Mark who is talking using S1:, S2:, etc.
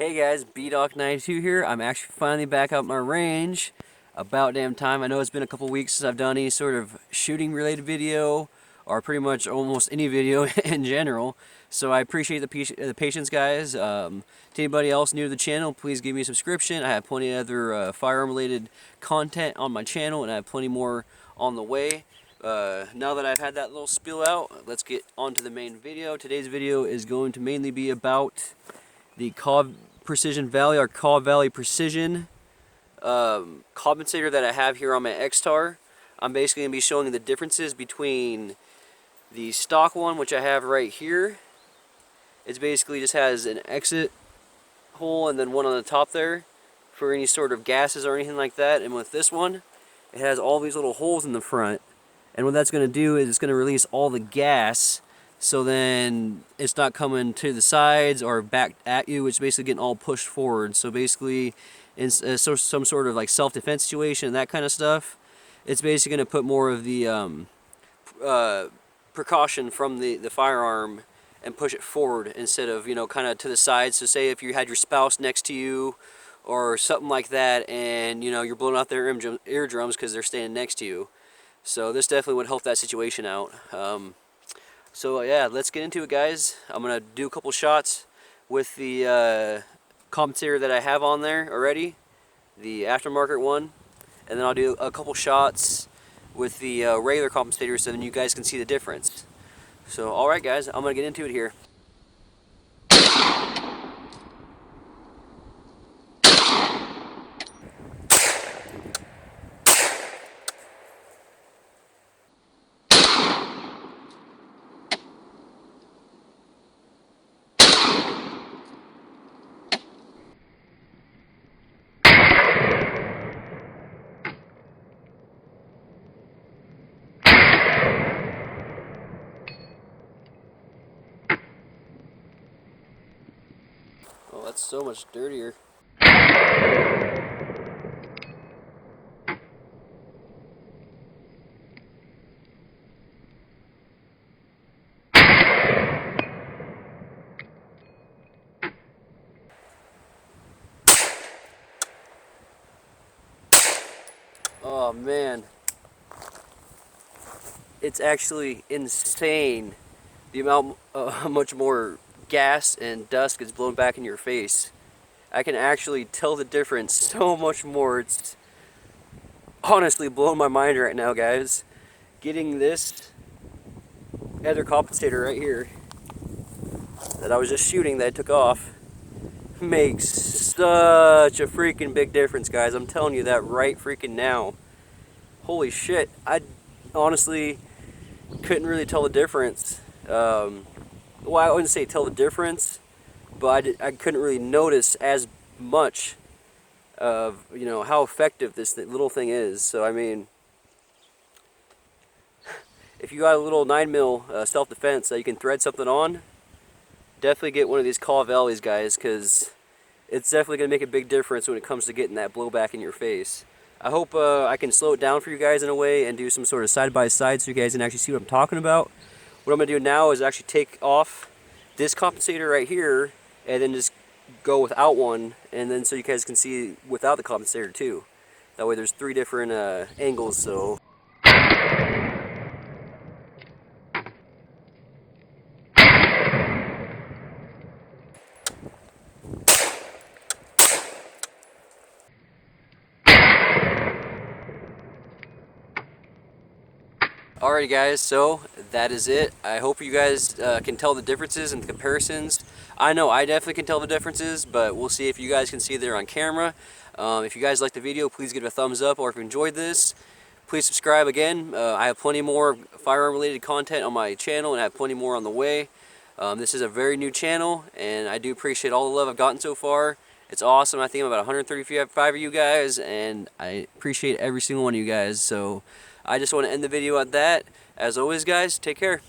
S1: Hey guys, BDoc92 here. I'm actually finally back out my range. About damn time. I know it's been a couple weeks since I've done any sort of shooting related video or pretty much almost any video in general. So I appreciate the patience, guys. To anybody else new to the channel, please give me a subscription. I have plenty of other firearm related content on my channel, and I have plenty more on the way. Now that I've had that little spiel out, let's get on to the main video. Today's video is going to mainly be about the Kaw Valley or Kaw Valley Precision compensator that I have here on my X-Tar. I'm basically going to be showing you the differences between the stock one, which I have right here. It basically just has an exit hole and then one on the top there for any sort of gases or anything like that. And with this one, it has all these little holes in the front. And what that's going to do is it's going to release all the gas, so then it's not coming to the sides or back at you. It's basically getting all pushed forward. So basically, in some sort of like self-defense situation, that kind of stuff, it's basically going to put more of the precaution from the firearm and push it forward instead of, you know, kind of to the side. So say if you had your spouse next to you or something like that, and you know you're blowing out their eardrums because they're standing next to you. So this definitely would help that situation out. So yeah, let's get into it, guys. I'm gonna do a couple shots with the compensator that I have on there already, the aftermarket one, and then I'll do a couple shots with the regular compensator so then you guys can see the difference. So alright guys, I'm gonna get into it here. Oh, that's so much dirtier. Oh man, it's actually insane the amount how much more gas and dust gets blown back in your face. I can actually tell the difference so much more. It's honestly blowing my mind right now, guys. Getting this other compensator right here that I was just shooting that I took off makes such a freaking big difference, guys. I'm telling you that right freaking now. Holy shit, I honestly couldn't really tell the difference. Well, I wouldn't say tell the difference, but I couldn't really notice as much of, you know, how effective this little thing is. So I mean, if you got a little 9mm self-defense that you can thread something on, definitely get one of these Kaw Valleys, guys, because it's definitely going to make a big difference when it comes to getting that blowback in your face. I hope I can slow it down for you guys in a way and do some sort of side-by-side so you guys can actually see what I'm talking about. What I'm going to do now is actually take off this compensator right here and then just go without one, and then so you guys can see without the compensator too. That way there's 3 different angles. So alrighty guys, so that is it. I hope you guys can tell the differences and the comparisons. I know I definitely can tell the differences, but we'll see if you guys can see there on camera. If you guys liked the video, please give it a thumbs up, or if you enjoyed this, please subscribe again. I have plenty more firearm related content on my channel, and I have plenty more on the way. This is a very new channel, and I do appreciate all the love I've gotten so far. It's awesome. I think I'm about 135 of you guys, and I appreciate every single one of you guys. So I just want to end the video at that. As always, guys, take care.